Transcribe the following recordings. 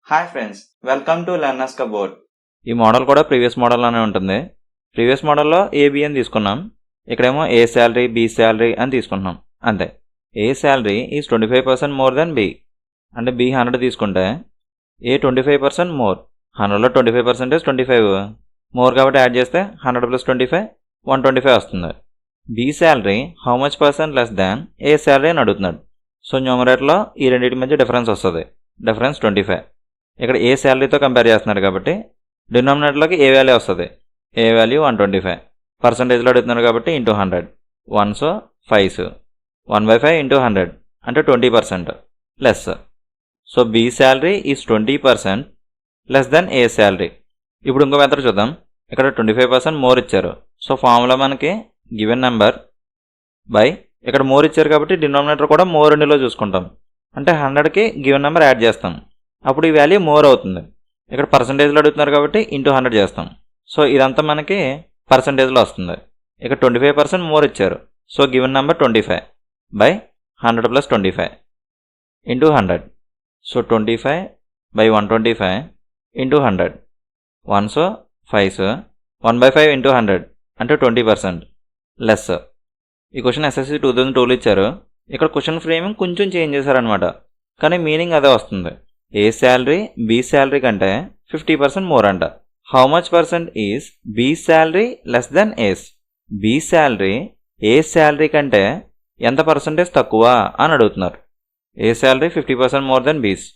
Hi friends, welcome to learners cupboard. ఈ model కూడా previous మోడల్లోనే ఉంటుంది. ప్రీవియస్ మోడల్లో ఏబి అని తీసుకున్నాం. ఇక్కడేమో ఏ శాలరీ బి శాలరీ అని తీసుకుంటున్నాం అంతే. A salary is 25% more than B. అంటే బి 100 తీసుకుంటే ఏ 25% మోర్. 100లో 25% 25 మోర్ కాబట్టి యాడ్ చేస్తే 100 + 25 125 వస్తుంది. B salary how much percent less than A salary అని అడుగుతున్నాడు. సో న్యూమరేటర్లో ఈ రెండింటి మధ్య డిఫరెన్స్ వస్తుంది. డిఫరెన్స్ 25. ఇక్కడ ఏ శాలరీతో కంపేర్ చేస్తున్నాడు కాబట్టి డినామినేటర్లోకి ఏ వాల్యూ వస్తుంది. ఏ వాల్యూ 125. పర్సంటేజ్లో అడుగుతున్నాడు కాబట్టి ఇంటూ 100. 1s 5s 1/5 ఇంటూ 100 అంటే 20% less. So B salary is 20% less than A salary. ఇప్పుడు ఇంకో మెథడ్ చూద్దాం. ఇక్కడ 25% మోర్ ఇచ్చారు. సో ఫార్ములా మనకి గివెన్ నెంబర్ బై ఇక్కడ మోర్ ఇచ్చారు కాబట్టి డినామినేటర్ కూడా మోర్ ఇందులో చూసుకుంటాం. అంటే 100కి గివెన్ నెంబర్ యాడ్ చేస్తాం. అప్పుడు ఈ వాల్యూ మోర్ అవుతుంది. ఇక్కడ పర్సంటేజ్లో అడుగుతున్నారు కాబట్టి ఇంటూ 100 చేస్తాం. సో ఇదంతా మనకి పర్సంటేజ్లో వస్తుంది. ఇక్కడ 25% మోర్ ఇచ్చారు. So given number 25 by 100 + 25 into 100. So 25 by 125 into 100. 1s 5s 1/5 into 100 అంటే 20% లెస్. ఈ క్వశ్చన్ ఎస్ఎస్సి 2002లో ఇచ్చారు. ఇక్కడ క్వశ్చన్ ఫ్రేమింగ్ కొంచెం చేంజ్ చేశారనమాట. కానీ మీనింగ్ అదే వస్తుంది. ఏ శాలరీ బి శాలరీ కంటే 50% మోర్ అంట. How much percent is B salary less than A's. B salary A salary కంటే ఎంత పర్సంటేజ్ తక్కువ అని అడుగుతున్నారు. ఏ శాలరీ 50% మోర్ దెన్ బీస్.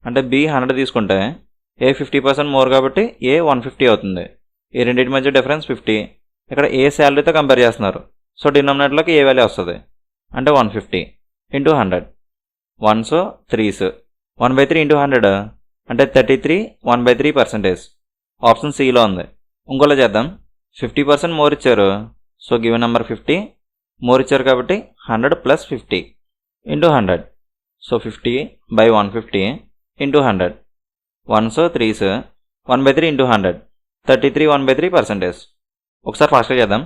అంటే బి 100 తీసుకుంటే ఏ 50% మోర్ కాబట్టి ఏ 150 అవుతుంది. ఈ రెండింటి మధ్య డిఫరెన్స్ 50. ఇక్కడ ఏ శాలరీతో కంపేర్ చేస్తున్నారు. సో డినామినేటర్లోకి ఏ వాల్యూ వస్తుంది అంటే 150 ఇంటూ 100. 1s 3s 1/3 ఇంటూ 100 అంటే 33 1/3%. ఆప్షన్ సిలో ఉంది. ఇంకోలా చేద్దాం. 50% మోర్ ఇచ్చారు. సో గివెన్ నెంబర్ 50 మోర్ ఇచ్చారు కాబట్టి 100 + 50 into 100. So 50 by 150 into 100. 1s 3s 1/3 into 100 33 1/3%. ఒకసారి ఫాస్ట్గా చేద్దాం.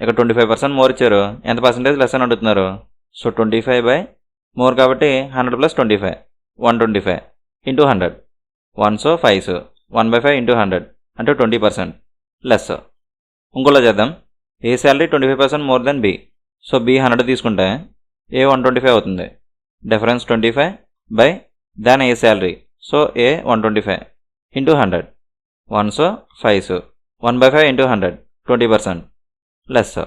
ఇక్కడ 25% మోర్ ఇచ్చారు. ఎంత పర్సంటేజ్ లెస్ అని అడుగుతున్నారు. సో 25 బై మోర్ కాబట్టి 100 + 25 125 ఇంటూ 100. 1s 5s 1/5 ఇంటూ 100 అంటే 20% లెస్. ఇంకోలా చేద్దాం. A salary 25% more than B. So B 100 తీసుకుంటే ఏ 125 అవుతుంది. Difference 25 by than A salary. So A 125 into 100. 1s 5s 1/5 into 100 20% less.